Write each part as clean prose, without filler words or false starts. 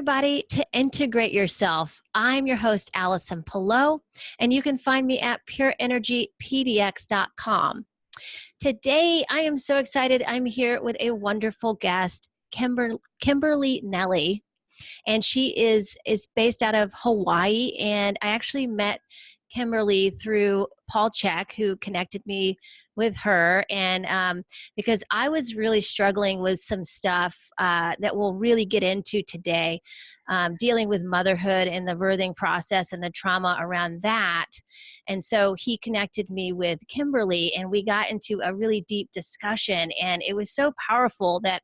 everybody to integrate yourself. I'm your host, Allison Pelot, and you can find me at pureenergypdx.com. Today, I am so excited. I'm here with a wonderful guest, Kimberly Nelly, and she is based out of Hawaii. And I actually met Kimberly through Paul-Chek, who connected me with her. And because I was really struggling with some stuff that we'll really get into today, dealing with motherhood and the birthing process and the trauma around that. And so he connected me with Kimberly, and we got into a really deep discussion. And it was so powerful that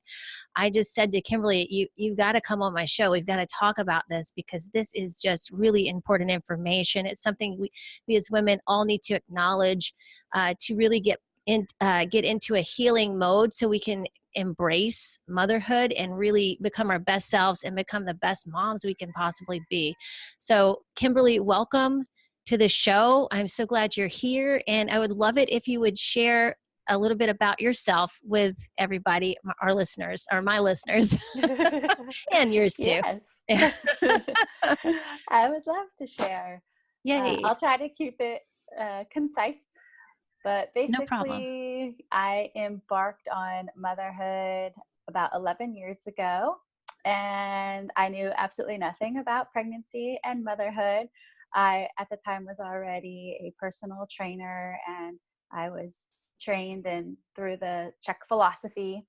I just said to Kimberly, you've got to come on my show. We've got to talk about this because this is just really important information. It's something we as women all need to acknowledge to really get into a healing mode so we can embrace motherhood and really become our best selves and become the best moms we can possibly be. So Kimberly, welcome to the show. I'm so glad you're here, and I would love it if you would share a little bit about yourself with everybody, our listeners, or my listeners, and yours too. Yes. I would love to share. Yay. I'll try to keep it concise, but No problem. basically I embarked on motherhood about 11 years ago, and I knew absolutely nothing about pregnancy and motherhood. I, at the time, was already a personal trainer, and I was trained and through the Chek philosophy.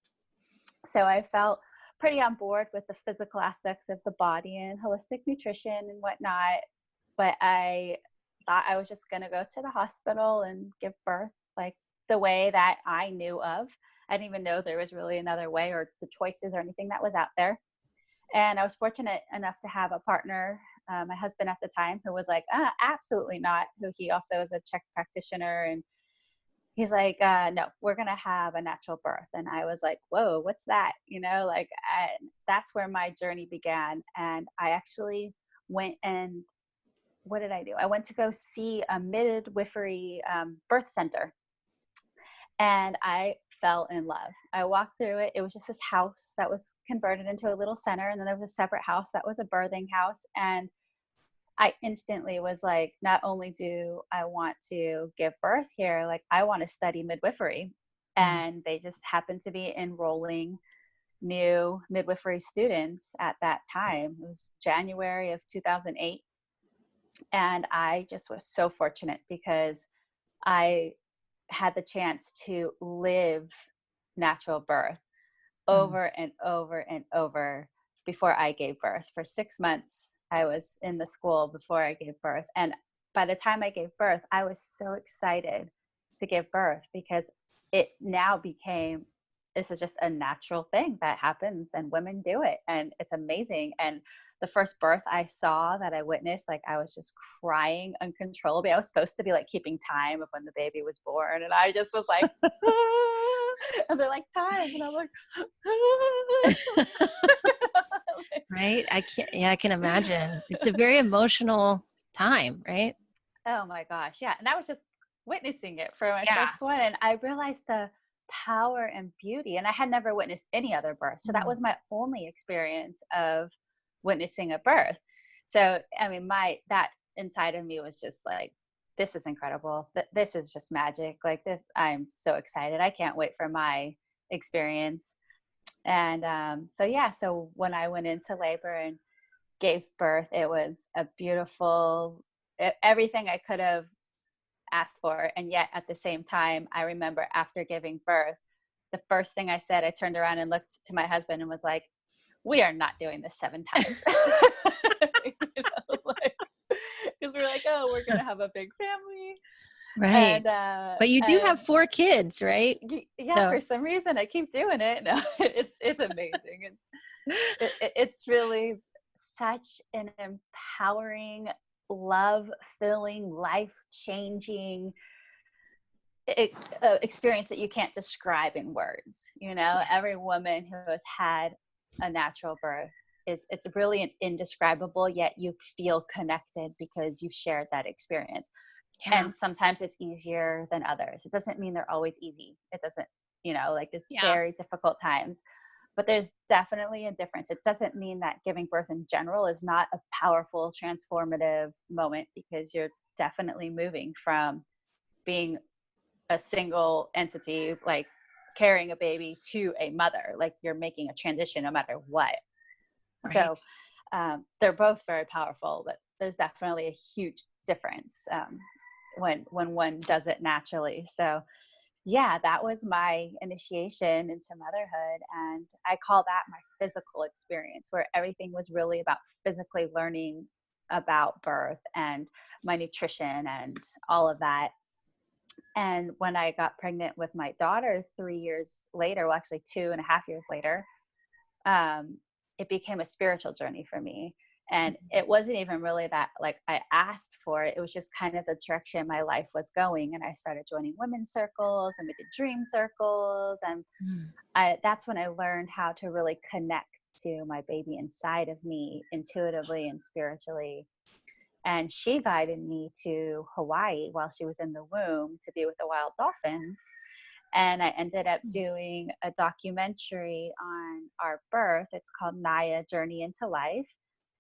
So I felt pretty on board with the physical aspects of the body and holistic nutrition and whatnot. But I thought I was just going to go to the hospital and give birth like the way that I knew of. I didn't even know there was really another way or the choices or anything that was out there. And I was fortunate enough to have a partner, my husband at the time, who was like, absolutely not, who he also is a Chek practitioner. And he's like, no, we're going to have a natural birth. And I was like, whoa, what's that? That's where my journey began. And I actually went and what did I do? I went to go see a midwifery birth center, and I fell in love. I walked through it. It was just this house that was converted into a little center. And then there was a separate house that was a birthing house. And I instantly was like, not only do I want to give birth here, like I want to study midwifery. And they just happened to be enrolling new midwifery students at that time. It was January of 2008. And I just was so fortunate because I had the chance to live natural birth over and over and over before I gave birth. For 6 months, I was in the school before I gave birth. And by the time I gave birth, I was so excited to give birth because it now became, this is just a natural thing that happens and women do it. And it's amazing. And the first birth I saw that I witnessed, like I was just crying uncontrollably. I was supposed to be like keeping time of when the baby was born. And I just was like, and they're like, time. And I'm like, Right. I can imagine. It's a very emotional time, right? Oh my gosh. Yeah. And I was just witnessing it for my first one. And I realized the power and beauty. And I had never witnessed any other birth. So that was my only experience of witnessing a birth. So, I mean, that inside of me was just like, this is incredible. This is just magic. Like this, I'm so excited. I can't wait for my experience. And so when I went into labor and gave birth, it was a beautiful, everything I could have asked for. And yet at the same time, I remember after giving birth, the first thing I said, I turned around and looked to my husband and was like, we are not doing this 7 times. Because we're like, oh, we're going to have a big family. Right. And, but you do have 4 kids, right? Yeah. So, for some reason I keep doing it. No, it's amazing. It's really such an empowering, love-filling, life-changing experience that you can't describe in words. Every woman who has had a natural birth it's really indescribable, yet you feel connected because you've shared that experience. And sometimes it's easier than others. It doesn't mean they're always easy. It doesn't, like there's very difficult times, but there's definitely a difference. It doesn't mean that giving birth in general is not a powerful, transformative moment, because you're definitely moving from being a single entity, like carrying a baby, to a mother. Like you're making a transition no matter what. Right. So they're both very powerful, but there's definitely a huge difference when one does it naturally. So yeah, that was my initiation into motherhood. And I call that my physical experience, where everything was really about physically learning about birth and my nutrition and all of that. And when I got pregnant with my daughter 3 years later, well, actually 2.5 years later, it became a spiritual journey for me. And it wasn't even really that like I asked for it. It was just kind of the direction my life was going. And I started joining women's circles, and we did dream circles. And Mm. that's when I learned how to really connect to my baby inside of me intuitively and spiritually. And she guided me to Hawaii while she was in the womb to be with the wild dolphins. And I ended up doing a documentary on our birth. It's called Naya Journey into Life,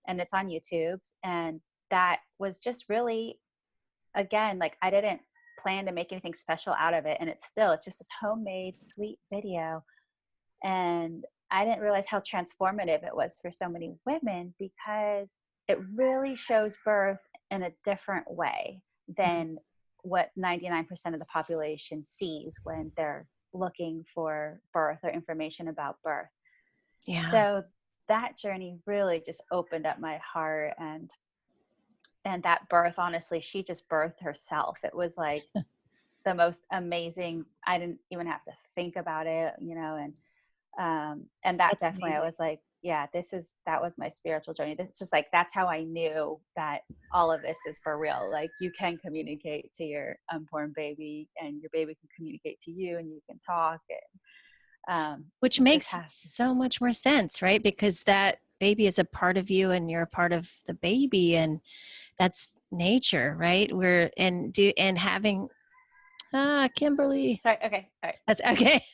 and it's on YouTube. And that was just really, again, like I didn't plan to make anything special out of it. And it's just this homemade, sweet video. And I didn't realize how transformative it was for so many women, because it really shows birth in a different way than what 99% of the population sees when they're looking for birth or information about birth. Yeah. So that journey really just opened up my heart. And that birth, honestly, she just birthed herself. It was like the most amazing. I didn't even have to think about it, and that That's definitely, I amazing. was like, yeah, that was my spiritual journey. This is like, that's how I knew that all of this is for real. Like you can communicate to your unborn baby, and your baby can communicate to you, and you can talk. And Which you just makes have to. so much more sense, right? Because that baby is a part of you and you're a part of the baby, and that's nature, right? And having Kimberly. Sorry. Okay. All right. That's okay.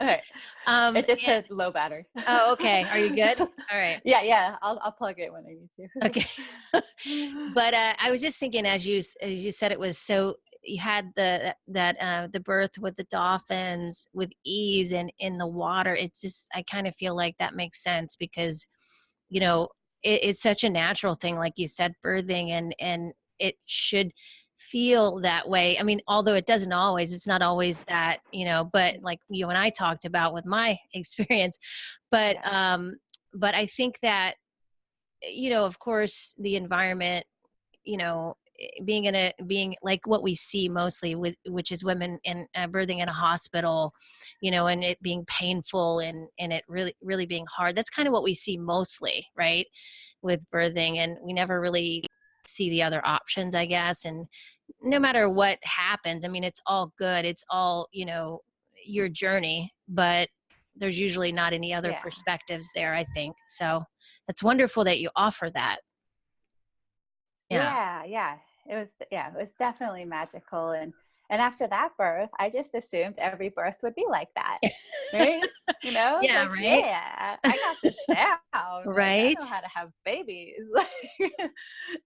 All right. um It just and, said low battery. oh, okay. Are you good? All right. Yeah. I'll plug it when I need to. Okay. But I was just thinking, as you said, it was so you had the birth with the dolphins with ease and in the water. It's just, I kind of feel like that makes sense because, you know, it's such a natural thing, like you said, birthing, and it should feel that way. I mean, although it doesn't always, it's not always that, but like you and I talked about with my experience, but, Yeah. but I think that, of course, the environment, being like what we see mostly with, which is women in birthing in a hospital, and it being painful and it really, really being hard. That's kind of what we see mostly, right? With birthing. And we never really see the other options, I guess. And no matter what happens, I mean, it's all good. It's all, your journey, but there's usually not any other Yeah. perspectives there, I think. So it's wonderful that you offer that. Yeah. Yeah. It was definitely magical. And after that birth, I just assumed every birth would be like that. Right? Yeah, Like, right? yeah, I got this down. Like, I Right? know how to have babies.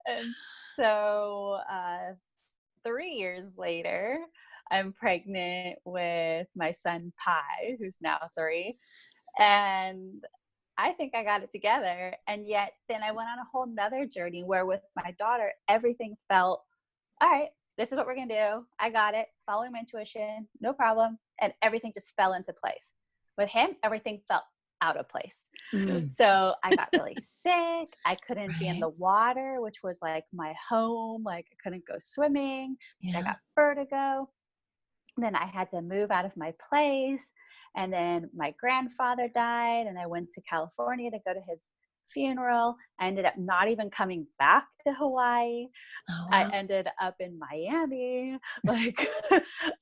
And so 3 years later, I'm pregnant with my son Pi, who's now 3. And I think I got it together. And yet then I went on a whole nother journey where with my daughter, everything felt, all right, this is what we're going to do. I got it. Following my intuition, no problem. And everything just fell into place. With him, everything felt out of place. Mm, So I got really sick. I couldn't be in right. the water, which was like my home. Like I couldn't go swimming. I Yeah. got vertigo. Then I had to move out of my place. And then my grandfather died, and I went to California to go to his funeral. I ended up not even coming back to Hawaii. Oh, I wow. ended up in Miami. Like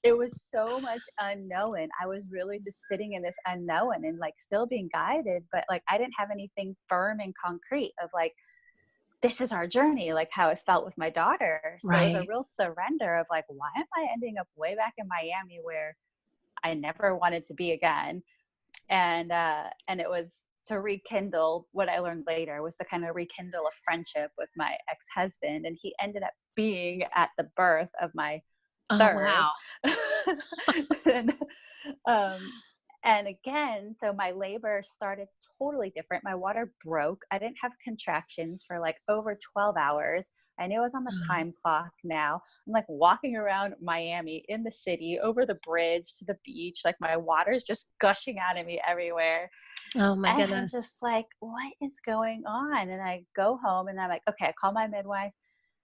it was so much unknown. I was really just sitting in this unknown and like still being guided, but like I didn't have anything firm and concrete of like, this is our journey, like how it felt with my daughter. So it was a Right. real surrender of like, why am I ending up way back in Miami where I never wanted to be again? And it was to rekindle what I learned later was to kind of rekindle a friendship with my ex-husband. And he ended up being at the birth of my Oh, third. wow. and, um, and again, so my labor started totally different. My water broke. I didn't have contractions for like over 12 hours. I knew I was on the time clock now. I'm like walking around Miami in the city, over the bridge to the beach. Like my water is just gushing out of me everywhere. Oh my And I'm goodness. just like, what is going on? And I go home and I'm like, okay, I call my midwife.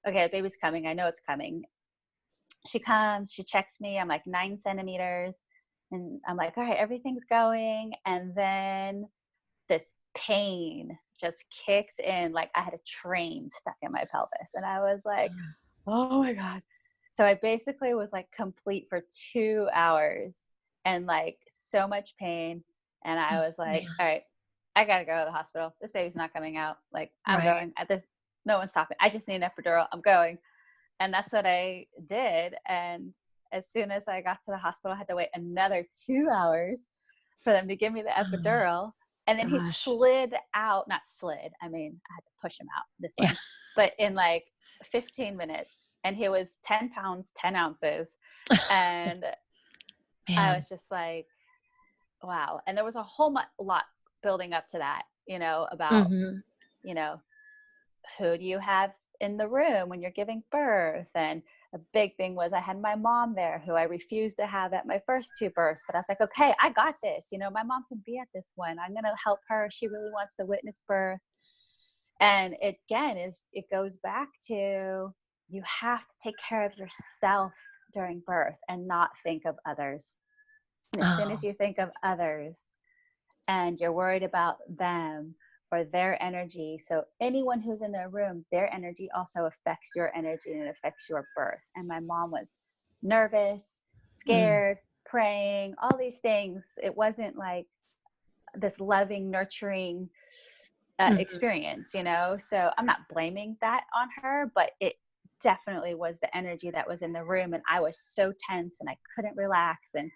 Okay, the baby's coming. I know it's coming. She comes, she checks me. I'm like 9 centimeters. And I'm like, all right, everything's going. And then this pain just kicks in. Like I had a train stuck in my pelvis. And I was like, oh my God. So I basically was like complete for 2 hours and like so much pain. And I was like, Man. all right, I got to go to the hospital. This baby's not coming out. Like I'm Right. going at this. No one's stopping. I just need an epidural. I'm going. And that's what I did. And as soon as I got to the hospital, I had to wait another 2 hours for them to give me the Oh epidural. And then he gosh. slid out, not slid, I mean, I had to push him out this Yeah. way, but in like 15 minutes. And he was 10 pounds, 10 ounces. And I Man. was just like, wow. And there was a whole lot building up to that, about, Mhm. you know, who do you have in the room when you're giving birth? And a big thing was I had my mom there who I refused to have at my first two births, but I was like, okay, I got this. My mom can be at this one. I'm going to help her. She really wants to witness birth. And it goes back to you have to take care of yourself during birth and not think of others. And as soon as Oh. you think of others and you're worried about them or their energy, so anyone who's in their room, their energy also affects your energy and it affects your birth. And my mom was nervous, Mm. scared, praying, all these things. It wasn't like this loving, nurturing Mhm. experience, So I'm not blaming that on her, but it definitely was the energy that was in the room. And I was so tense and I couldn't relax. And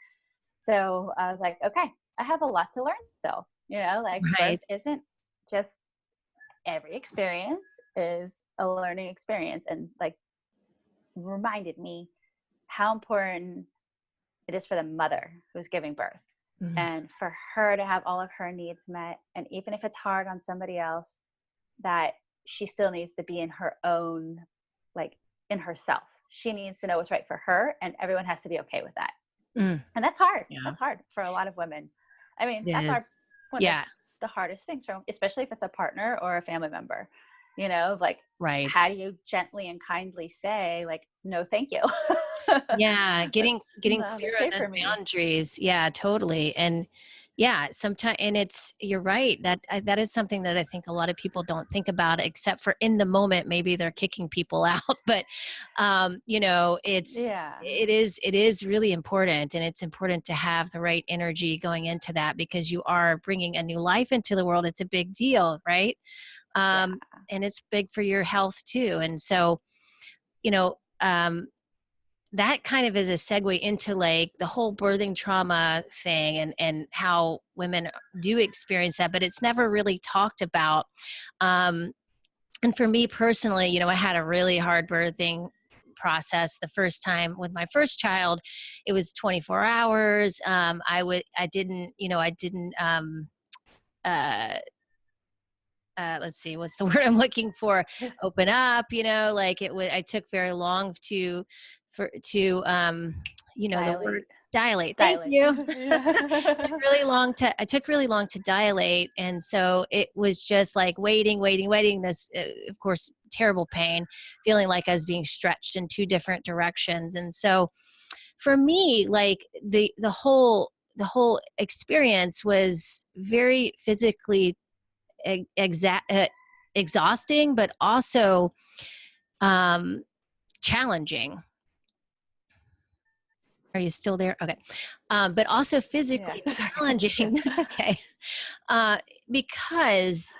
so I was like, okay, I have a lot to learn still, like birth Right. isn't just every experience is a learning experience. And like reminded me how important it is for the mother who's giving birth Mm. and for her to have all of her needs met. And even if it's hard on somebody else, that she still needs to be in her own, like in herself. She needs to know what's right for her, and everyone has to be okay with that. Mm. And that's hard. Yeah. That's hard for a lot of women. I mean, It that's is. one of Yeah. the hardest things for, especially if it's a partner or a family member, like Right. how do you gently and kindly say like, no, thank you. Yeah, That's getting not clear okay on those for me. boundaries. Yeah, totally. And yeah, sometimes, and you're right, that is something that I think a lot of people don't think about, except for in the moment maybe they're kicking people out, but Yeah. it is really important, and it's important to have the right energy going into that because you are bringing a new life into the world. It's a big deal, right? Yeah. And it's big for your health too. And so, you know, um, that kind of is a segue into like the whole birthing trauma thing and how women do experience that, but it's never really talked about. Um, and for me personally, I had a really hard birthing process the first time with my first child. It was 24 hours. I didn't, uh, let's see, what's the word I'm looking for? Open up, like I took very long the word Dilate. dilate. Thank Dilate. you. Yeah. I took really long to dilate. And so it was just like waiting, this, of course, terrible pain, feeling like I was being stretched in two different directions. And so for me, like the whole experience was very physically exhausting, but also um, challenging. Are you still there? Okay. But also Yeah. physically Sorry. Yeah. challenging. That's okay. Uh, because,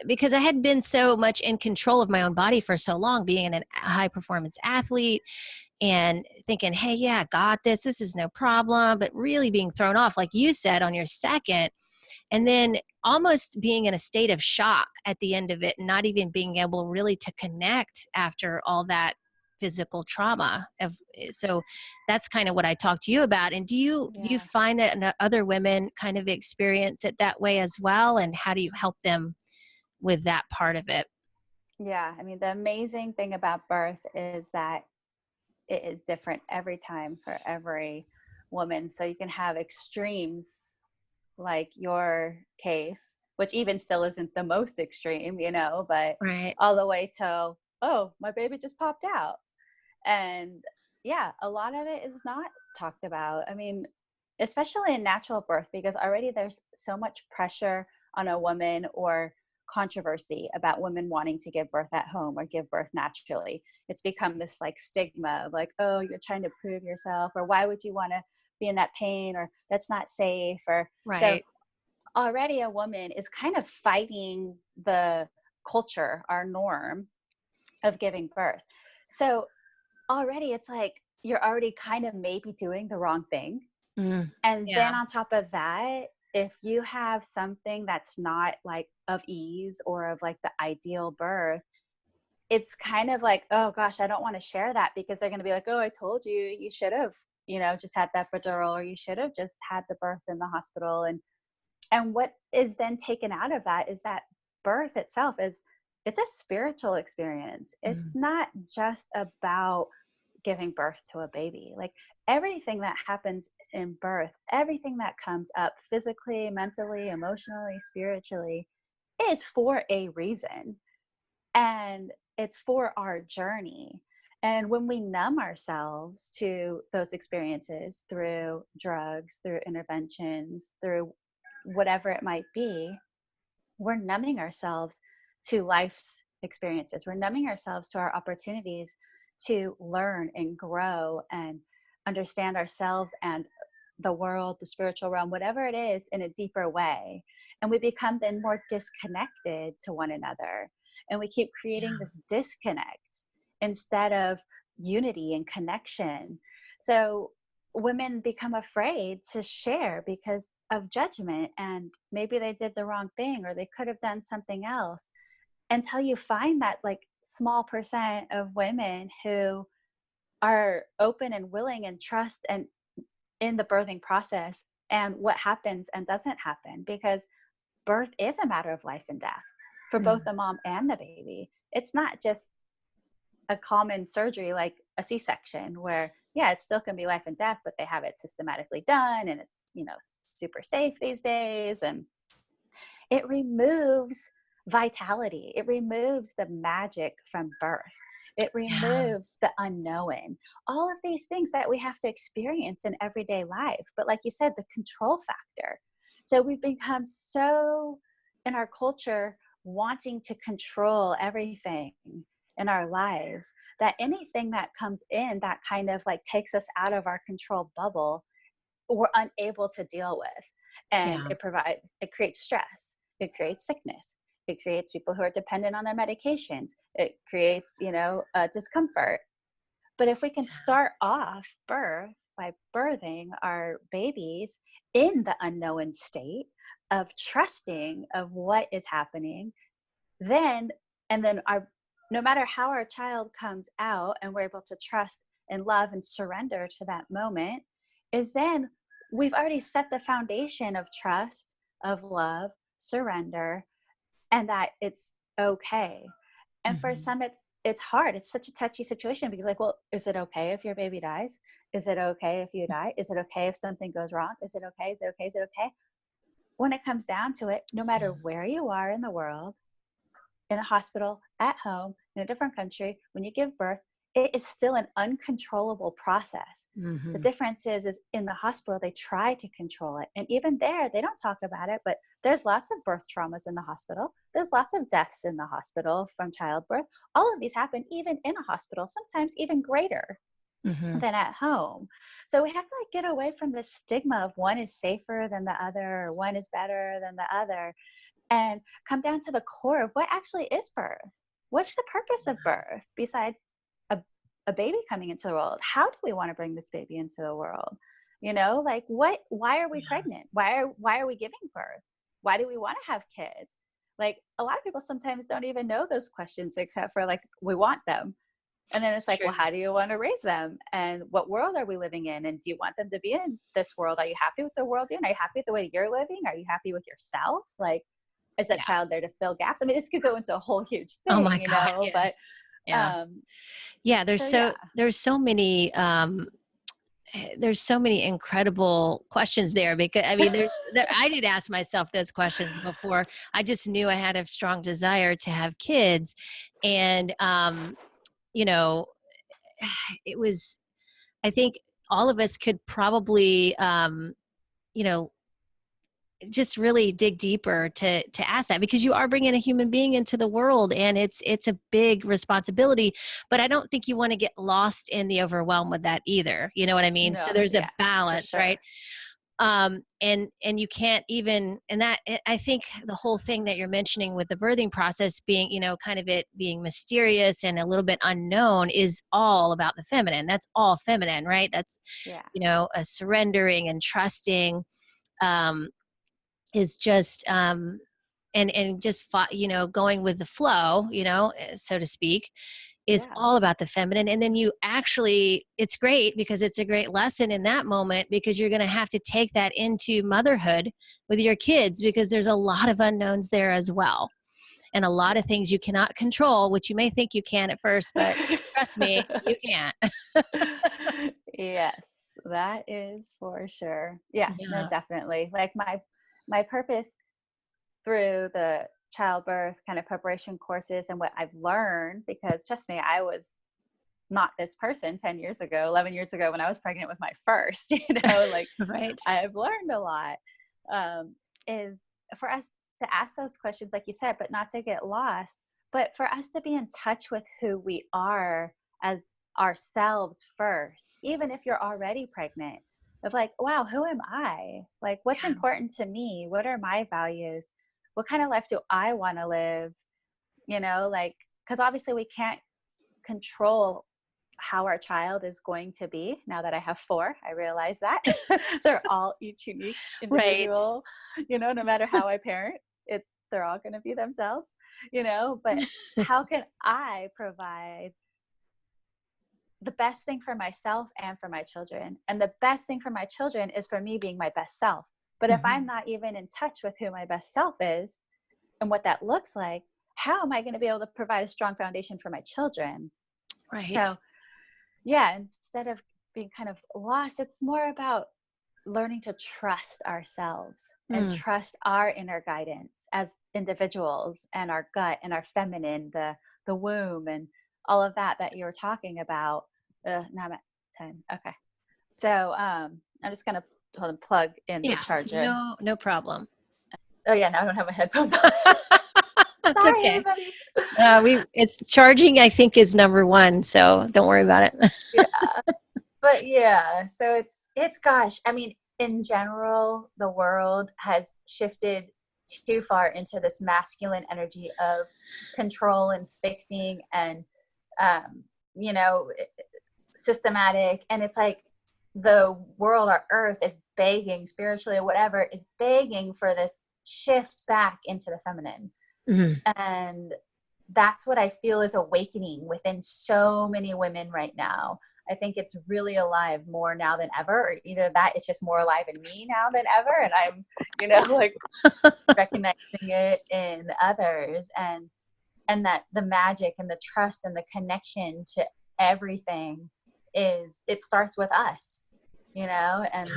because I had been so much in control of my own body for so long, being a high performance athlete and thinking, hey, yeah, I got this. This is no problem. But really being thrown off, like you said, on your second, and then almost being in a state of shock at the end of it, and not even being able really to connect after all that physical trauma of. So that's kind of what I talked to you about. And do you Yeah. find that other women kind of experience it that way as well, and how do you help them with that part of it? Yeah. I mean, the amazing thing about birth is that it is different every time for every woman. So you can have extremes like your case, which even still isn't the most extreme, but Right. all the way to, oh, my baby just popped out. And yeah, a lot of it is not talked about. I mean, especially in natural birth, because already there's so much pressure on a woman or controversy about women wanting to give birth at home or give birth naturally. It's become this like stigma of like, oh, you're trying to prove yourself, or why would you want to be in that pain, or that's not safe, or so Right. already a woman is kind of fighting the culture, our norm of giving birth. So already it's like you're already kind of maybe doing the wrong thing. Mm. And Yeah. then on top of that, if you have something that's not like of ease or of like the ideal birth, it's kind of like, oh gosh, I don't want to share that, because they're going to be like, oh, I told you, you should have, just had that epidural, or you should have just had the birth in the hospital. And what is then taken out of that is that birth itself is, it's a spiritual experience. It's Mm. not just about giving birth to a baby. Like everything that happens in birth, everything that comes up physically, mentally, emotionally, spiritually, is for a reason. And it's for our journey. And when we numb ourselves to those experiences through drugs, through interventions, through whatever it might be, we're numbing ourselves to life's experiences. We're numbing ourselves to our opportunities to learn and grow and understand ourselves and the world, the spiritual realm, whatever it is, in a deeper way. And we become then more disconnected to one another. And we keep creating Yeah. this disconnect instead of unity and connection. So women become afraid to share because of judgment, and maybe they did the wrong thing or they could have done something else, until you find that like small percent of women who are open and willing and trust and in the birthing process and what happens and doesn't happen, because birth is a matter of life and death for both Mm. the mom and the baby. It's not just a common surgery like a C-section where, yeah, it still can be life and death, but they have it systematically done and it's, super safe these days. And it removes vitality. It removes the magic from birth. It Yeah. removes the unknown. All of these things that we have to experience in everyday life. But like you said, the control factor. So we've become so in our culture wanting to control everything in our lives that anything that comes in that kind of like takes us out of our control bubble, we're unable to deal with. And Yeah. it creates stress, it creates sickness, it creates people who are dependent on their medications, it creates discomfort. But if we can start off birth by birthing our babies in the unknown state of trusting of what is happening, then and then our no matter how our child comes out and we're able to trust and love and surrender to that moment, is then we've already set the foundation of trust, of love, surrender, and that it's okay. And for Mhm. some it's hard. It's such a touchy situation because like, well, is it okay if your baby dies? Is it okay if you die? Is it okay if something goes wrong? Is it okay? Is it okay? Is it okay? When it comes down to it, no matter where you are in the world, in a hospital, at home, in a different country, when you give birth, it is still an uncontrollable process. The Mhm. difference is in the hospital, they try to control it. And even there, they don't talk about it, but there's lots of birth traumas in the hospital. There's lots of deaths in the hospital from childbirth. All of these happen even in a hospital, sometimes even greater Mhm. than at home. So we have to like get away from this stigma of one is safer than the other, or one is better than the other. and come down to the core of what actually is birth. What's the purpose of birth besides a baby coming into the world? How do we want to bring this baby into the world? You know, like why are we pregnant? Why are we giving birth? Why do we want to have kids? Like a lot of people sometimes don't even know those questions except for like, we want them. And then it's like, well, how do you want to raise them? And what world are we living in? And do you want them to be in this world? Are you happy with the world you're in? Are you happy with the way you're living? Are you happy with yourself? Like, is that child there to fill gaps? I mean, this could go into a whole huge thing, oh my you God, know, yes. but there's so many there's so many incredible questions there, because I mean, I did ask myself those questions before. I just knew I had a strong desire to have kids. And, you know, it was, I think all of us could probably, you know, just really dig deeper to ask that, because you are bringing a human being into the world, and it's a big responsibility. But I don't think you want to get lost in the overwhelm with that either. You know what I mean? So there's a balance, right? And you can't even, and that, I think the whole thing that you're mentioning with the birthing process being, you know, kind of it being mysterious and a little bit unknown is all about the feminine. That's all feminine, right? That's, you know, a surrendering and trusting, is just, and just, you know, going with the flow, you know, so to speak, is all about the feminine. And then you actually, it's great because it's a great lesson in that moment, because you're going to have to take that into motherhood with your kids, because there's a lot of unknowns there as well. And a lot of things you cannot control, which you may think you can at first, but trust me, you can't. Yes, that is for sure. Yeah, no, definitely. Like my purpose through the childbirth kind of preparation courses and what I've learned, because trust me, I was not this person 10 years ago, 11 years ago when I was pregnant with my first, you know, like right. I've learned a lot, is for us to ask those questions, like you said, but not to get lost, but for us to be in touch with who we are as ourselves first, even if you're already pregnant, of like, wow, who am I? Like, what's important to me? What are my values? What kind of life do I want to live? You know, like, because obviously we can't control how our child is going to be. Now that I have 4, I realize that they're all each unique individual, you know, no matter how I parent, they're all going to be themselves, you know, but how can I provide the best thing for myself and for my children? And the best thing for my children is for me being my best self. But if I'm not even in touch with who my best self is and what that looks like, how am I going to be able to provide a strong foundation for my children? Right. So yeah, instead of being kind of lost, it's more about learning to trust ourselves and trust our inner guidance as individuals, and our gut and our feminine, the womb and all of that you were talking about. Now I'm at 10. Okay. So I'm just going to hold and plug in the charger. No problem. Oh yeah, now I don't have my headphones on. That's Sorry, okay. everybody. It's charging, I think, is number 1, so don't worry about it. Yeah. But yeah, so it's gosh, I mean, in general, the world has shifted too far into this masculine energy of control and fixing and you know, systematic. And it's like the world, our earth, is begging, spiritually or whatever, is begging for this shift back into the feminine. And that's what I feel is awakening within so many women right now. I think it's really alive more now than ever, or either that it's just more alive in me now than ever, and I'm, you know, like recognizing it in others, and that the magic and the trust and the connection to everything it starts with us, you know. And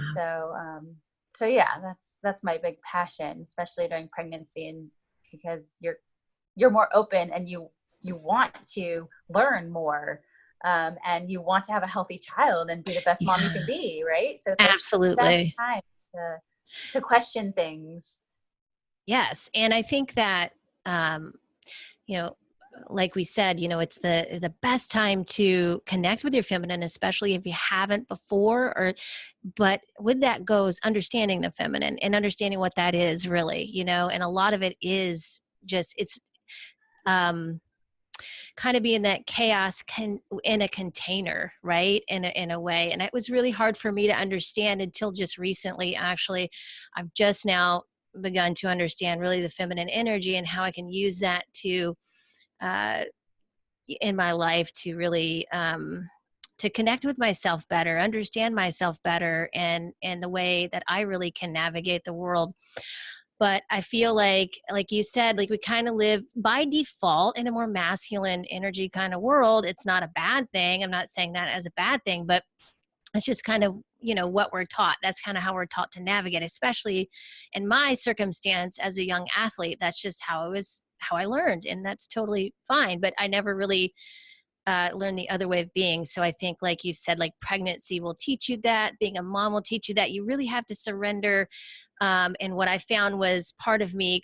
so yeah, that's my big passion, especially during pregnancy, and because you're more open and you want to learn more. And you want to have a healthy child and be the best mom you can be, right? So it's absolutely the best time to question things. Yes. And I think that, you know, like we said, it's the best time to connect with your feminine, especially if you haven't before. But with that goes understanding the feminine and understanding what that is really, and a lot of it is just, it's um kind of being that chaos in a container, right? In a way. And it was really hard for me to understand until just recently. Actually, I've just now begun to understand really the feminine energy and how I can use that to uh, in my life to really to connect with myself better, understand myself better, and the way that I really can navigate the world. But I feel like you said, like we kind of live by default in a more masculine energy kind of world. It's not a bad thing. I'm not saying that as a bad thing, but it's just kind of, what we're taught. That's kind of how we're taught to navigate, especially in my circumstance as a young athlete. That's just how I learned. And that's totally fine. But I never really learn the other way of being. So I think, like you said, like pregnancy will teach you that. Being a mom will teach you that. You really have to surrender. And what I found was part of me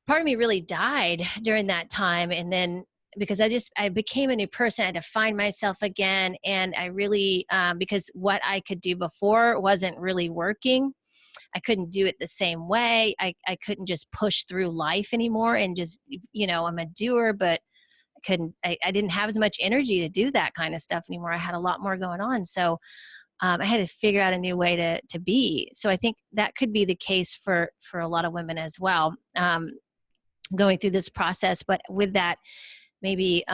really died during that time. And then because I became a new person, I had to find myself again. And I really, because what I could do before wasn't really working. I couldn't do it the same way. I couldn't just push through life anymore and just, I'm a doer, but I didn't have as much energy to do that kind of stuff anymore. I had a lot more going on. So I had to figure out a new way to be. So I think that could be the case for a lot of women as well, going through this process. But with that, maybe,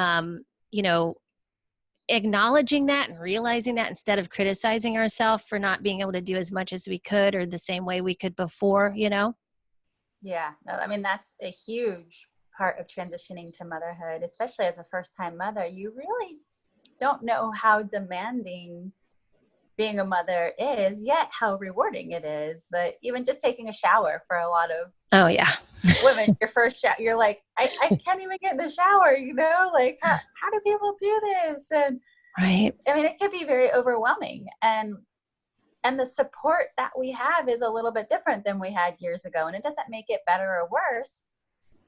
acknowledging that and realizing that instead of criticizing ourselves for not being able to do as much as we could or the same way we could before. Yeah, no, I mean, that's a huge part of transitioning to motherhood, especially as a first-time mother. You really don't know how demanding being a mother is, yet how rewarding it is. But even just taking a shower for a lot of Oh yeah. women, your first shower, you're like, I can't even get in the shower, like how do people do this? And Right. I mean, it can be very overwhelming. And the support that we have is a little bit different than we had years ago. And it doesn't make it better or worse.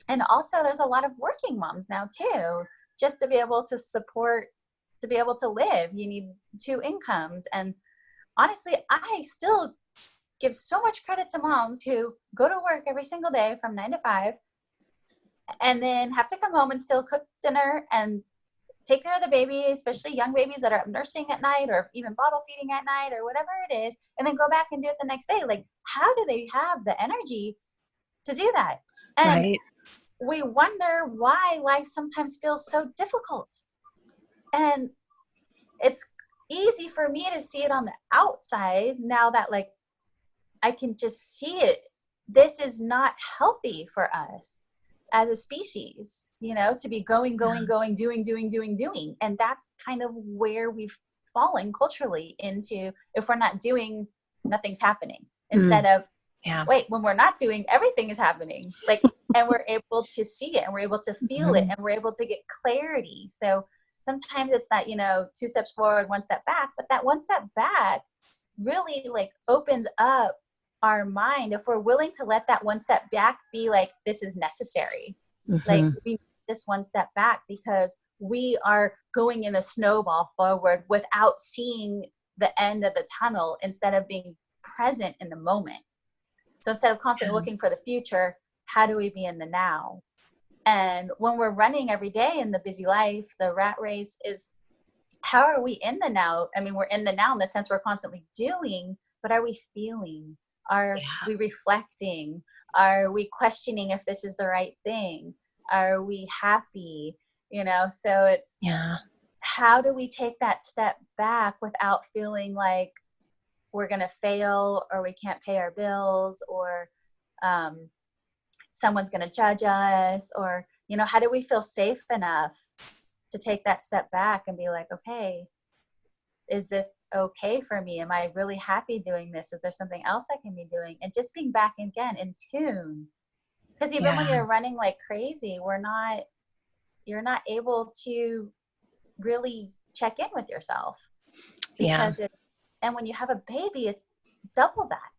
And also there's a lot of working moms now too, just to be able to support, to be able to live, you need two incomes. And honestly, I still give so much credit to moms who go to work every single day from 9 to 5 and then have to come home and still cook dinner and take care of the baby, especially young babies that are up nursing at night or even bottle feeding at night or whatever it is, and then go back and do it the next day. Like, how do they have the energy to do that? And Right. we wonder why life sometimes feels so difficult. And it's easy for me to see it on the outside now that, like, I can just see it. This is not healthy for us as a species, to be going, doing. And that's kind of where we've fallen culturally into. If we're not doing, nothing's happening. Instead of, wait, when we're not doing, everything is happening. Like, and we're able to see it and we're able to feel it and we're able to get clarity. So sometimes it's that, 2 steps forward, 1 step back, but that 1 step back really like opens up our mind. If we're willing to let that 1 step back be like, this is necessary. Like, we need this 1 step back because we are going in a snowball forward without seeing the end of the tunnel, instead of being present in the moment. So instead of constantly looking for the future, how do we be in the now? And when we're running every day in the busy life, the rat race is, how are we in the now? I mean, we're in the now in the sense we're constantly doing, but are we feeling? Are we reflecting? Are we questioning if this is the right thing? Are we happy? So it's, how do we take that step back without feeling like we're going to fail or we can't pay our bills or someone's going to judge us? Or, how do we feel safe enough to take that step back and be like, okay, is this okay for me? Am I really happy doing this? Is there something else I can be doing? And just being back again in tune. Because even when you're running like crazy, you're not able to really check in with yourself. Because and when you have a baby, it's double that,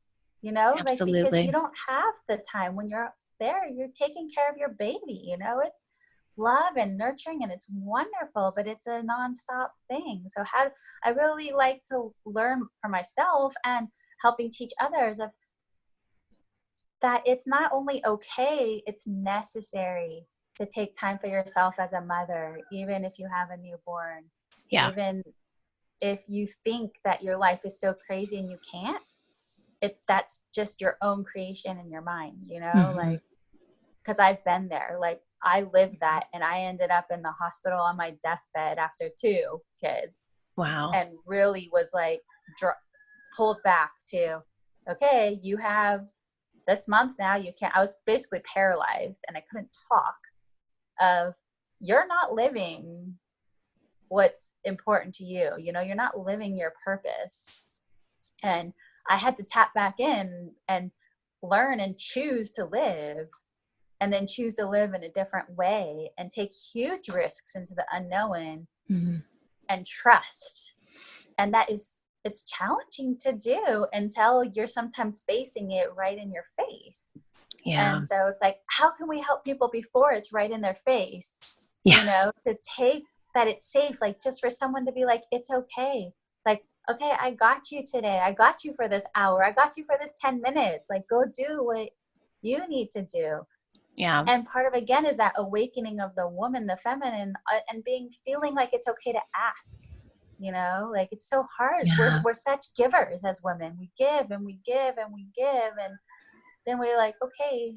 Absolutely. like, because you don't have the time when you're there, you're taking care of your baby. You know, it's love and nurturing and it's wonderful, but it's a nonstop thing. So how I really like to learn for myself and helping teach others of that it's not only okay, it's necessary to take time for yourself as a mother, even if you have a newborn, Yeah. even if you think that your life is so crazy and you can't, that's just your own creation in your mind, you know, Mm-hmm. like, because I've been there. Like, I lived that, and I ended up in the hospital on my deathbed after 2 kids, Wow. and really was like pulled back to, okay, you have this month now, you can't. I was basically paralyzed and I couldn't talk. Of, you're not living what's important to you, you know, you're not living your purpose. And I had to tap back in and learn and choose to live, and then choose to live in a different way and take huge risks into the unknown. Mm-hmm. And trust. And it's challenging to do until you're sometimes facing it right in your face. Yeah. And so it's like, how can we help people before it's right in their face? Yeah. You know, to take that it's safe, like just for someone to be like, it's okay. Like, okay, I got you today. I got you for this hour. I got you for this 10 minutes. Like, go do what you need to do. Yeah. And part of, again, is that awakening of the woman, the feminine, and feeling like it's okay to ask, you know, like it's so hard. Yeah. We're such givers as women. We give and we give and we give. And then we're like, okay,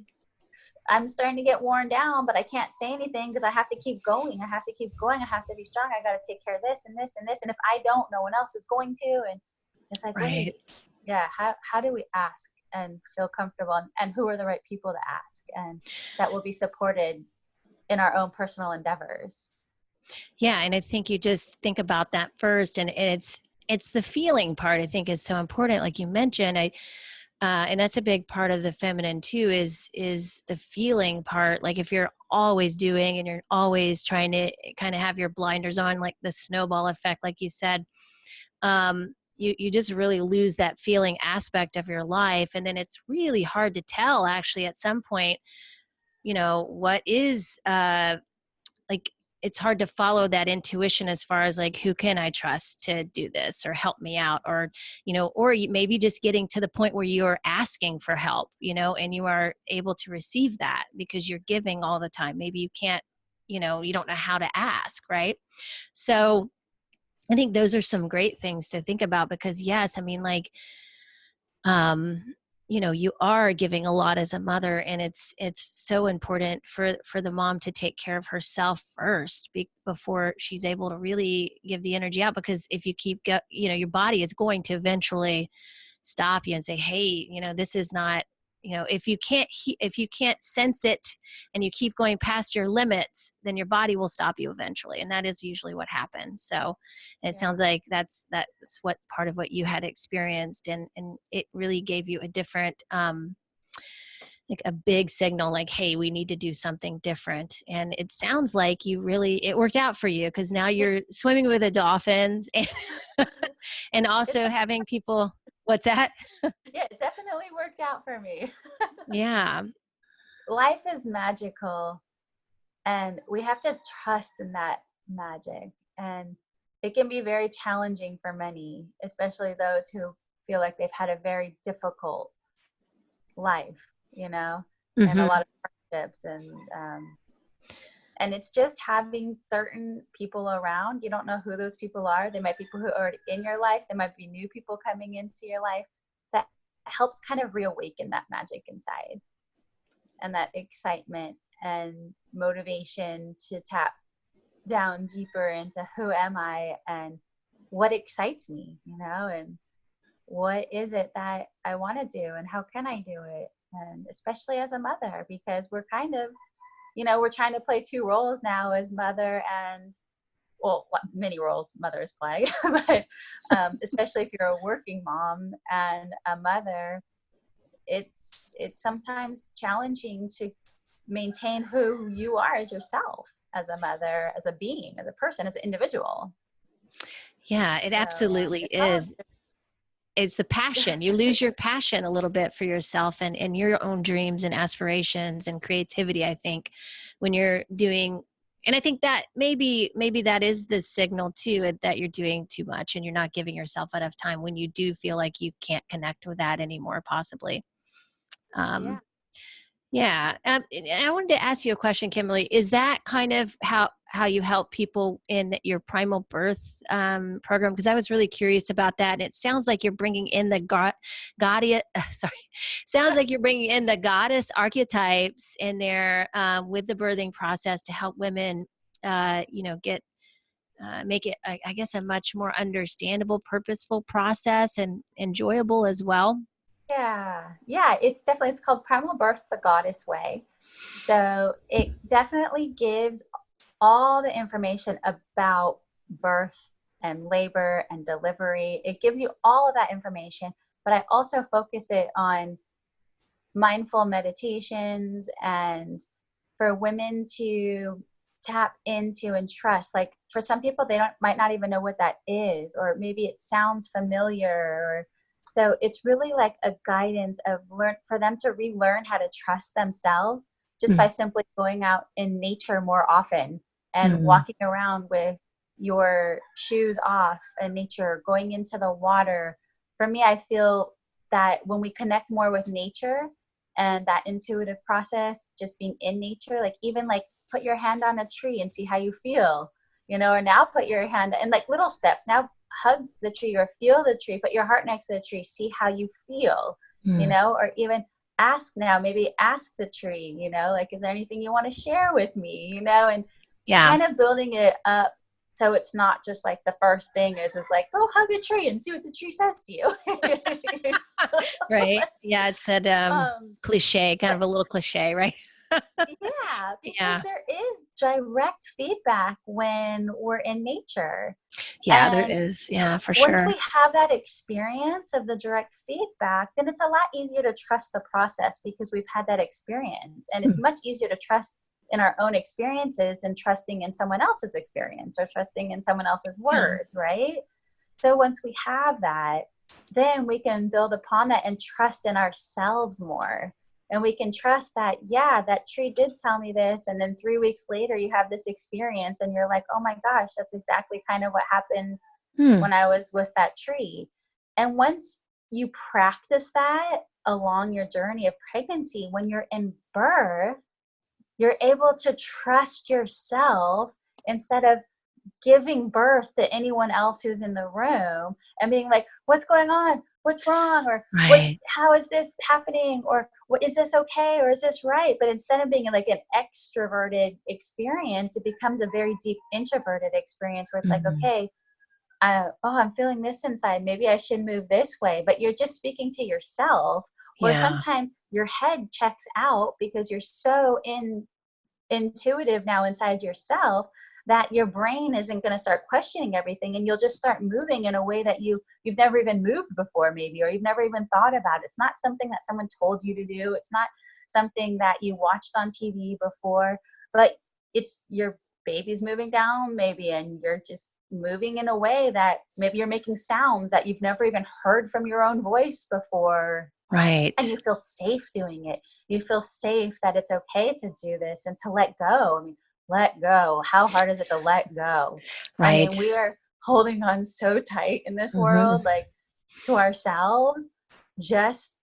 I'm starting to get worn down, but I can't say anything because I have to keep going. I have to keep going. I have to be strong. I got to take care of this and this and this. And if I don't, no one else is going to. And it's like, Right. how do we ask and feel comfortable, and who are the right people to ask, and that will be supported in our own personal endeavors. Yeah. And I think you just think about that first, and it's the feeling part I think is so important. Like you mentioned, and that's a big part of the feminine too, is the feeling part. Like if you're always doing and you're always trying to kind of have your blinders on, like the snowball effect, like you said, you just really lose that feeling aspect of your life. And then it's really hard to tell actually at some point, you know, what is, like, it's hard to follow that intuition as far as like, who can I trust to do this or help me out? Or, you know, or maybe just getting to the point where you're asking for help, you know, and you are able to receive that because you're giving all the time. Maybe you can't, you know, you don't know how to ask, right? So I think those are some great things to think about because yes, I mean, like, um, you know, you are giving a lot as a mother, and it's so important for the mom to take care of herself first before she's able to really give the energy out. Because if you keep you know, your body is going to eventually stop you and say, hey, you know, this is not, you know, if you can't sense it and you keep going past your limits, then your body will stop you eventually, and that is usually what happens. So it sounds like that's what part of what you had experienced, and it really gave you a different like a big signal, like, hey, we need to do something different. And it sounds like it worked out for you, because now you're swimming with the dolphins and, and also having people. What's that? Yeah, it definitely worked out for me. Yeah. Life is magical, and we have to trust in that magic. And it can be very challenging for many, especially those who feel like they've had a very difficult life, you know, and a Mm-hmm. lot of hardships. And it's just having certain people around. You don't know who those people are. They might be people who are in your life. There might be new people coming into your life. That helps kind of reawaken that magic inside, and that excitement and motivation to tap down deeper into who am I and what excites me, you know, and what is it that I want to do and how can I do it? And especially as a mother, because we're kind of, you know, we're trying to play 2 roles now as mother and, well, many roles mothers play, but especially if you're a working mom and a mother, it's sometimes challenging to maintain who you are as yourself, as a mother, as a being, as a person, as an individual. Yeah, it So absolutely it's all is. it's the passion. You lose your passion a little bit for yourself and your own dreams and aspirations and creativity, I think, when you're doing, and I think that maybe that is the signal too, that you're doing too much and you're not giving yourself enough time when you do feel like you can't connect with that anymore, possibly. Yeah. Yeah. I wanted to ask you a question, Kimberly. Is that kind of how you help people in your primal birth program? Because I was really curious about that. And it sounds like you're bringing in the sounds like you're bringing in the goddess archetypes in there with the birthing process to help women, get make it, I guess, a much more understandable, purposeful process and enjoyable as well. Yeah. Yeah. It's called Primal Birth the Goddess Way. So it definitely gives all the information about birth and labor and delivery. It gives you all of that information, but I also focus it on mindful meditations and for women to tap into and trust. Like for some people, they might not even know what that is, or maybe it sounds familiar. So it's really like a guidance of for them to relearn how to trust themselves just by simply going out in nature more often and Mm-hmm. walking around with your shoes off in nature, going into the water. For me, I feel that when we connect more with nature and that intuitive process, just being in nature, like even like put your hand on a tree and see how you feel, or now put your hand in like little steps. Now hug the tree or feel the tree, put your heart next to the tree, see how you feel, or even maybe ask the tree, like, is there anything you want to share with me, and kind of building it up. So it's not just like the first thing is like, go hug a tree and see what the tree says to you. Right. Yeah. It's that cliche, kind of a little cliche, right? Yeah, because Yeah. there is direct feedback when we're in nature. Yeah, there And is. Yeah, for once sure. we have that experience of the direct feedback, then it's a lot easier to trust the process because we've had that experience. And it's much easier to trust in our own experiences than trusting in someone else's experience or trusting in someone else's words, right? So once we have that, then we can build upon that and trust in ourselves more. And we can trust that, yeah, that tree did tell me this. And then 3 weeks later, you have this experience and you're like, oh my gosh, that's exactly kind of what happened when I was with that tree. And once you practice that along your journey of pregnancy, when you're in birth, you're able to trust yourself instead of giving birth to anyone else who's in the room and being like, what's going on? What's wrong? Or Right. how is this happening? Or what, is this okay? Or is this right? But instead of being like an extroverted experience, it becomes a very deep introverted experience where it's like, okay, I'm feeling this inside. Maybe I should move this way. But you're just speaking to yourself. Or Yeah. sometimes your head checks out because you're so intuitive now inside yourself that your brain isn't going to start questioning everything, and you'll just start moving in a way that you've never even moved before, maybe, or you've never even thought about. It's not something that someone told you to do. It's not something that you watched on TV before, but it's your baby's moving down maybe, and you're just moving in a way that maybe you're making sounds that you've never even heard from your own voice before. And you Right. feel safe doing it. You feel safe that it's okay to do this and to let go. I mean, let go. How hard is it to let go? I mean, Right. we are holding on so tight in this Mm-hmm. world, like to ourselves. Just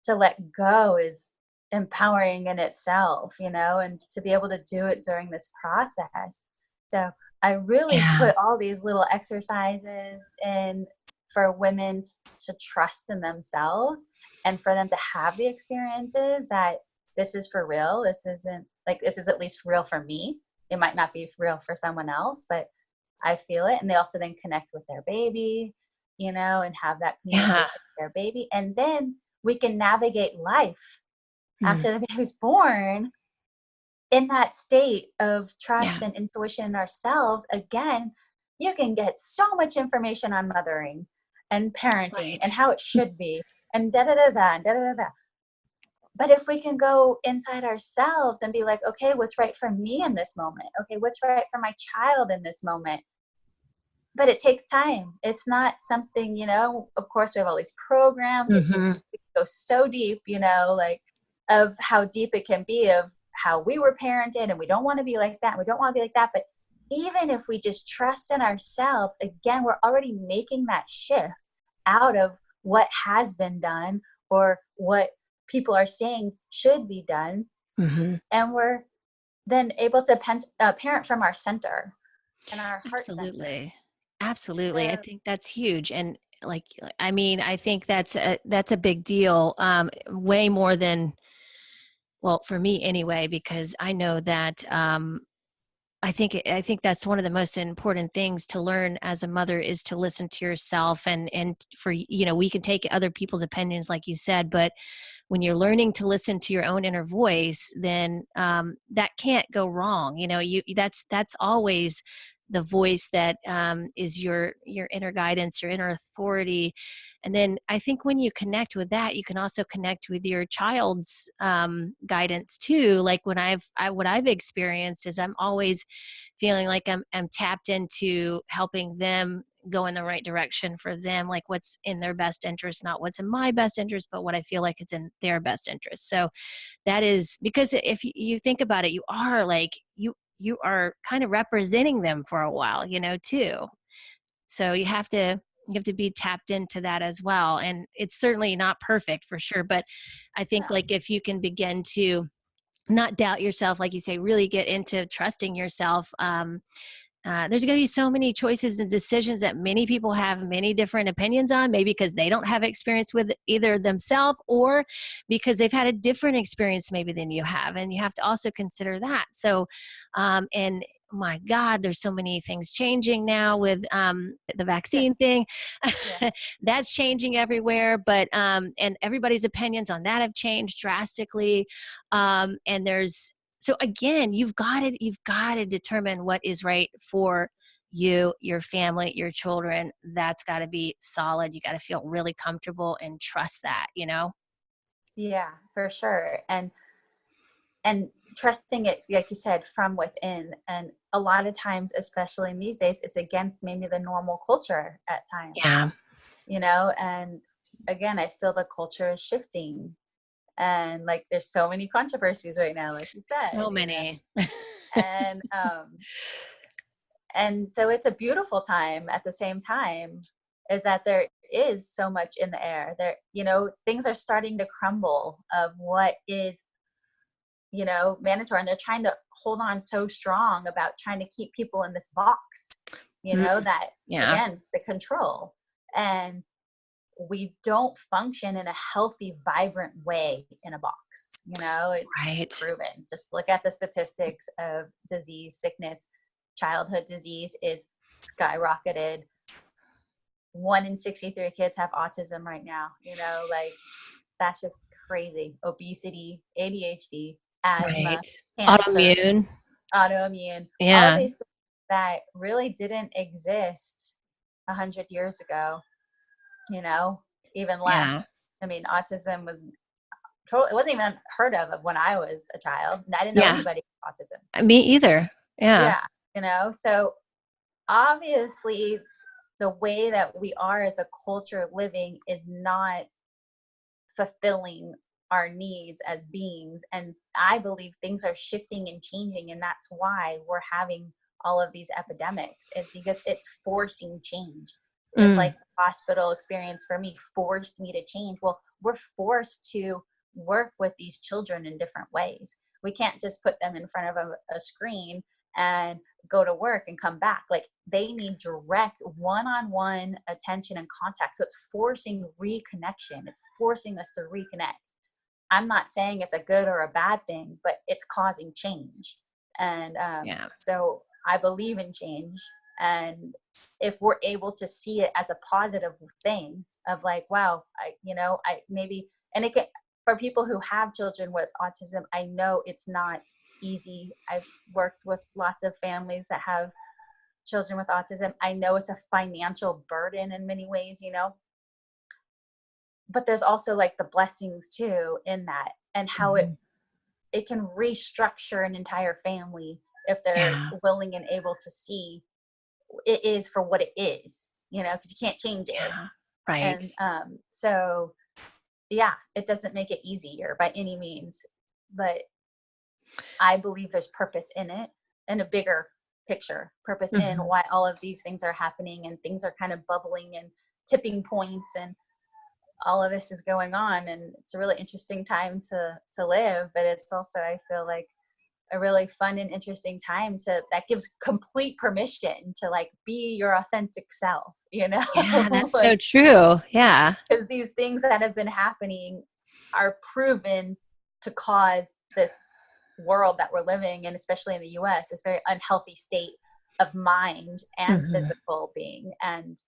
to let go is empowering in itself, and to be able to do it during this process. So I really Yeah. put all these little exercises in for women to trust in themselves and for them to have the experiences that this is for real. This is at least real for me. It might not be real for someone else, but I feel it. And they also then connect with their baby, and have that Yeah. communication with their baby. And then we can navigate life Mm. after the baby's born in that state of trust Yeah. and intuition in ourselves. Again, you can get so much information on mothering and parenting Right. and how it should be and da da da da da da da. But if we can go inside ourselves and be like, okay, what's right for me in this moment? Okay, what's right for my child in this moment? but it takes time. It's not something, of course we have all these programs. It Mm-hmm. goes so deep, like of how deep it can be of how we were parented, and we don't want to be like that. We don't want to be like that. But even if we just trust in ourselves, again, we're already making that shift out of what has been done or what people are saying should be done. Mm-hmm. And we're then able to parent from our center and our heart center. Absolutely. Absolutely. I So, think that's huge. And like, I mean, I think that's a big deal. Way more than, well, for me anyway, because I know that, I think that's one of the most important things to learn as a mother is to listen to yourself and for, we can take other people's opinions, like you said, but when you're learning to listen to your own inner voice, then that can't go wrong. That's always the voice that is your inner guidance, your inner authority. And then I think when you connect with that, you can also connect with your child's guidance too. Like when what I've experienced is I'm always feeling like I'm tapped into helping them go in the right direction for them, like what's in their best interest, not what's in my best interest, but what I feel like it's in their best interest. So that is because if you think about it, you are kind of representing them for a while, too. So you have to be tapped into that as well. And it's certainly not perfect for sure, but I think no. like if you can begin to not doubt yourself, like you say, really get into trusting yourself. There's going to be so many choices and decisions that many people have many different opinions on, maybe because they don't have experience with either themselves or because they've had a different experience maybe than you have. And you have to also consider that. So, and my God, there's so many things changing now with the vaccine thing. Yeah. That's changing everywhere, but and everybody's opinions on that have changed drastically. And so again, you've got to determine what is right for you, your family, your children. That's got to be solid. You got to feel really comfortable and trust that. Yeah, for sure. And trusting it, like you said, from within. And a lot of times, especially in these days, it's against maybe the normal culture at times, Yeah. and again, I feel the culture is shifting, and like there's so many controversies right now, like you said, So many. and so it's a beautiful time. At the same time, is that there is so much in the air there, things are starting to crumble of what is mandatory, and they're trying to hold on so strong about trying to keep people in this box, Mm, that yeah. again, the control. And we don't function in a healthy, vibrant way in a box. It's Right. proven. Just look at the statistics of disease, sickness. Childhood disease is skyrocketed. 1 in 63 kids have autism right now. Like that's just crazy. Obesity, ADHD, asthma, Right. cancer, Autoimmune. autoimmune, all Yeah. these things that really didn't exist 100 years ago, even Yeah. less. I mean, autism was totally, it wasn't even heard of when I was a child. And I didn't know Yeah. anybody with autism. Me either. Yeah. Yeah. So obviously the way that we are as a culture living is not fulfilling our needs as beings. And I believe things are shifting and changing. And that's why we're having all of these epidemics. It's because it's forcing change. Just Mm. like the hospital experience for me forced me to change. Well, we're forced to work with these children in different ways. We can't just put them in front of a screen and go to work and come back. Like they need direct one-on-one attention and contact. So it's forcing reconnection. It's forcing us to reconnect. I'm not saying it's a good or a bad thing, but it's causing change. And Yeah. so I believe in change. And if we're able to see it as a positive thing of like, wow, I maybe, and it can, for people who have children with autism, I know it's not easy. I've worked with lots of families that have children with autism. I know it's a financial burden in many ways, but there's also like the blessings too in that, and how Mhm. it can restructure an entire family if they're Yeah. willing and able to see it is for what it is, because you can't change it. Yeah. Right. And so yeah, it doesn't make it easier by any means, but I believe there's purpose in it, and a bigger picture, purpose in Mhm. why all of these things are happening, and things are kind of bubbling and tipping points, and all of this is going on. And it's a really interesting time to live, but it's also, I feel like, a really fun and interesting time that gives complete permission to like be your authentic self, Yeah, that's so like, true. Yeah. because these things that have been happening are proven to cause this world that we're living in, especially in the US, this very unhealthy state of mind and Mhm. physical being and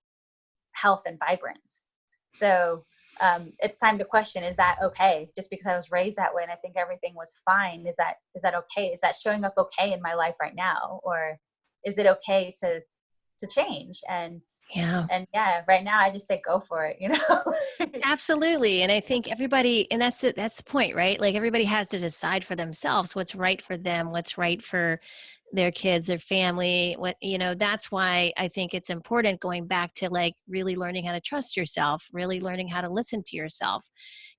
health and vibrance. So it's time to question, is that okay? Just because I was raised that way and I think everything was fine, is that okay? Is that showing up okay in my life right now? Or is it okay to change? Yeah. And yeah, right now I just say go for it. Absolutely. And I think everybody, and that's it, that's the point, right? Like everybody has to decide for themselves what's right for them, what's right for their kids, their family, that's why I think it's important going back to like really learning how to trust yourself, really learning how to listen to yourself,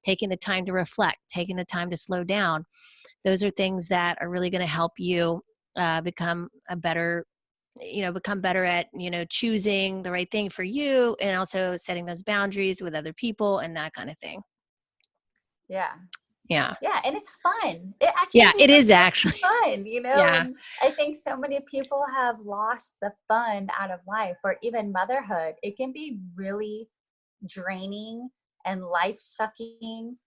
taking the time to reflect, taking the time to slow down. Those are things that are really going to help you become a better become better at choosing the right thing for you, and also setting those boundaries with other people and that kind of thing. Yeah. Yeah. Yeah, and it's fun. It Yeah, actually it really is is actually. fun, Yeah. and I think so many people have lost the fun out of life, or even motherhood. It can be really draining and life-sucking,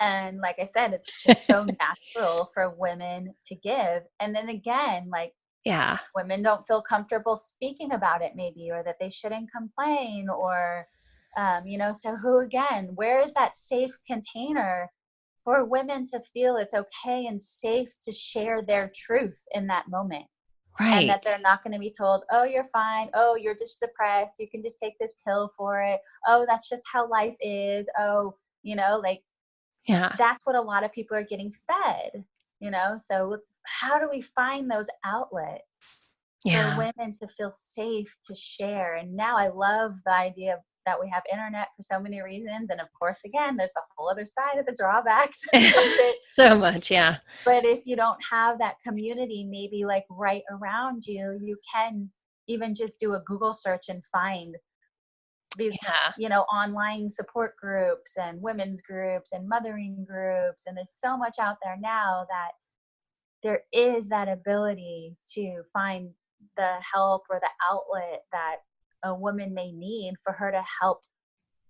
and like I said, it's just so natural for women to give. And then again, like, Yeah. women don't feel comfortable speaking about it maybe, or that they shouldn't complain, or so who, again, where is that safe container for women to feel it's okay and safe to share their truth in that moment, and that Right. they're not going to be told, oh, you're fine, oh, you're just depressed, you can just take this pill for it, oh, that's just how life is, oh, like, Yeah. that's what a lot of people are getting fed, so how do we find those outlets for Yeah. women to feel safe to share? And now I love the idea that we have internet for so many reasons, and of course, again, there's the whole other side of the drawbacks of it. So much. Yeah. But if you don't have that community maybe like right around you, you can even just do a Google search and find these, Yeah. online support groups and women's groups and mothering groups. And there's so much out there now that there is that ability to find the help or the outlet that a woman may need for her to help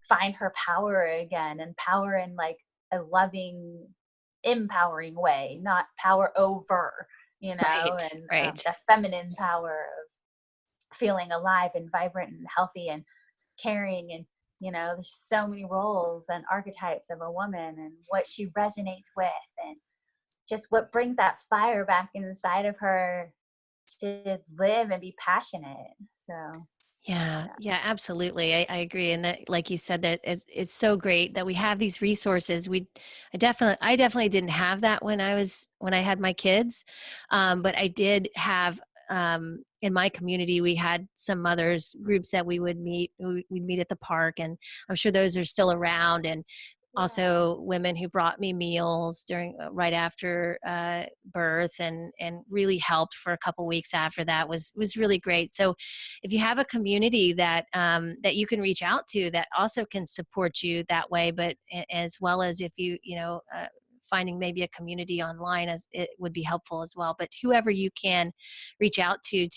find her power again, and power in like a loving, empowering way, not power over, Right. and Right. the feminine power of feeling alive and vibrant and healthy and caring. And there's so many roles and archetypes of a woman and what she resonates with, and just what brings that fire back inside of her to live and be passionate. So Yeah, yeah. yeah, absolutely. I agree. And that, like you said, that it's so great that we have these resources. I definitely didn't have that when I had my kids. But I did have, in my community, we had some mothers groups that we'd meet at the park, and I'm sure those are still around. And Yeah. also women who brought me meals during right after birth, and really helped for a couple weeks after that was really great. So if you have a community that you can reach out to that also can support you that way, but as well as if finding maybe a community online, as it would be helpful as well. But whoever you can reach out to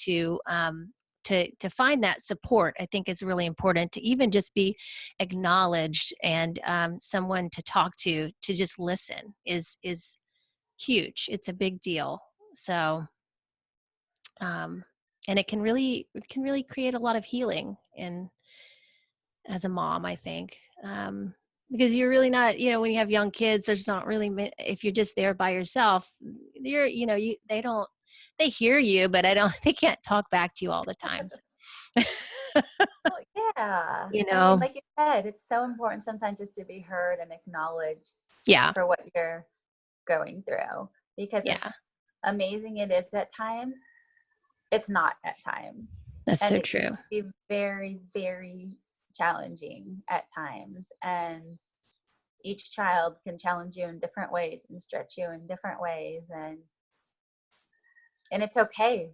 find that support, I think is really important, to even just be acknowledged, and someone to talk to just listen is huge. It's a big deal. So um, and it can really create a lot of healing in as a mom, I think. Because you're really not, when you have young kids, there's not really if you're just there by yourself, they hear you, but they can't talk back to you all the times. Well, yeah. you I mean, know like you said, it's so important sometimes just to be heard and acknowledged yeah, for what you're going through. Because as yeah, amazing it is at times, it's not at times. That's And so it can true. be very, very challenging at times. And each child can challenge you in different ways and stretch you in different ways. And it's okay,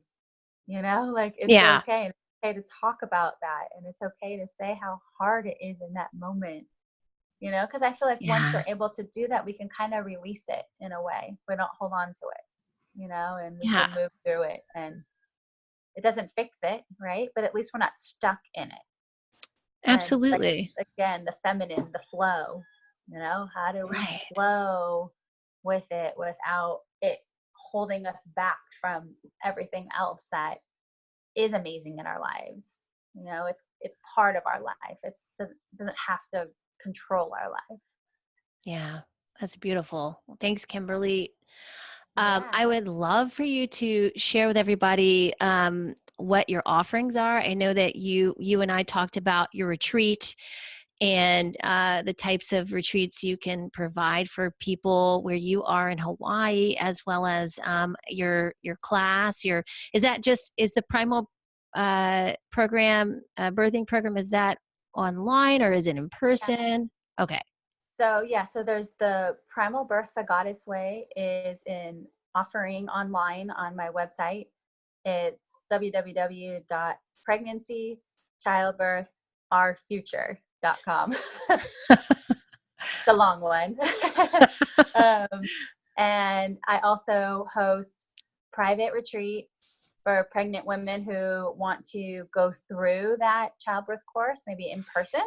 like it's Yeah. okay. It's okay to talk about that. And it's okay to say how hard it is in that moment, because I feel like once Yeah. we're able to do that, we can kind of release it in a way. We don't hold on to it, and we Yeah. can move through it. And it doesn't fix it, right? But at least we're not stuck in it. And like, Absolutely. again, the feminine, the flow, how do we Right. flow with it without it holding us back from everything else that is amazing in our lives? It's part of our life. It doesn't have to control our life. Yeah. That's beautiful. Well, thanks, Kimberly. Yeah. I would love for you to share with everybody what your offerings are. I know that you and I talked about your retreat and the types of retreats you can provide for people where you are in Hawaii, as well as your class. Is the primal program, birthing program, is that online or is it in Yeah. person? Okay. So there's the Primal Birth the Goddess Way is in offering online on my website. It's www.pregnancychildbirthourfuture.com. The long one. um, and I also host private retreats for pregnant women who want to go through that childbirth course, maybe in person,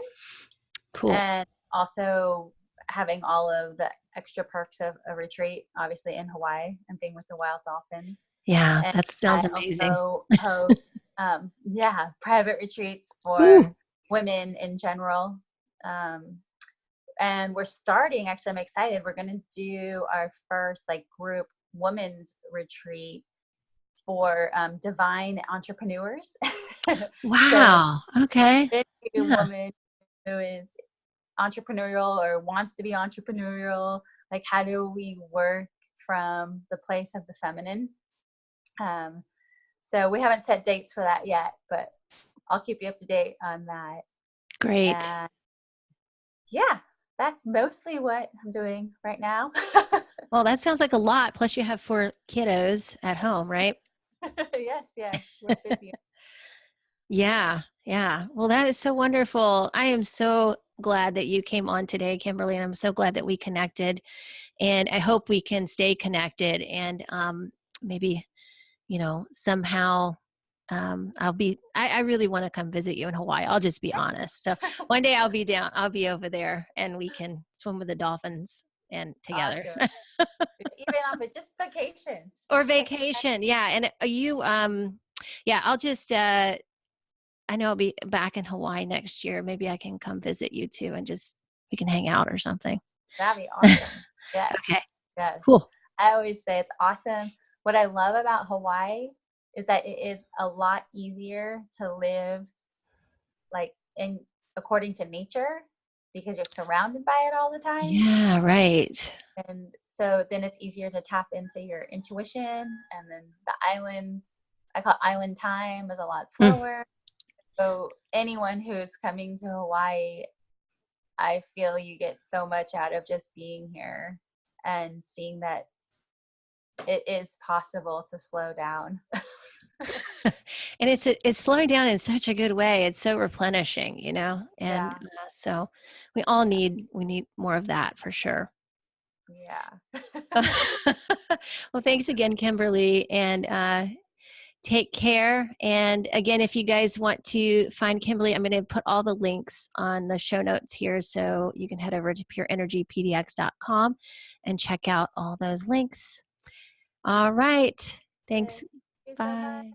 Cool. and also having all of the extra perks of a retreat, obviously in Hawaii and being with the wild dolphins. Yeah, And that sounds I amazing. also host, private retreats Woo. for women in general. And we're starting, actually, I'm excited. We're going to do our first group women's retreat for divine entrepreneurs. So Wow. Okay. any Yeah. woman who is entrepreneurial or wants to be entrepreneurial, how do we work from the place of the feminine? So we haven't set dates for that yet, but I'll keep you up to date on that. Great. And yeah, that's mostly what I'm doing right now. Well, that sounds like a lot. Plus, you have 4 kiddos at home, right? Yes, we're busy. Yeah. Yeah. Well, that is so wonderful. I am so glad that you came on today, Kimberly, and I'm so glad that we connected. And I hope we can stay connected and maybe, somehow I really want to come visit you in Hawaii. I'll just be honest. So one day I'll be over there and we can swim with the dolphins and together. Awesome. Even on just vacation. Just Or take vacation. Yeah. And yeah, I'll just, I know I'll be back in Hawaii next year. Maybe I can come visit you too and we can hang out or something. That'd be awesome. Yes. Okay, Yes. cool. I always say it's awesome. What I love about Hawaii is that it is a lot easier to live in according to nature because you're surrounded by it all the time. Yeah, right. And so then it's easier to tap into your intuition. And then the island, I call it island time, is a lot Mm. slower. So anyone who's coming to Hawaii, I feel you get so much out of just being here and seeing that it is possible to slow down. And it's slowing down in such a good way. It's so replenishing, and Yeah. so we need more of that for sure. Yeah. Well, thanks again, Kimberly, and take care. And again, if you guys want to find Kimberly, I'm going to put all the links on the show notes here. So you can head over to pureenergypdx.com and check out all those links. All right. Thanks. Thank you so much. Bye.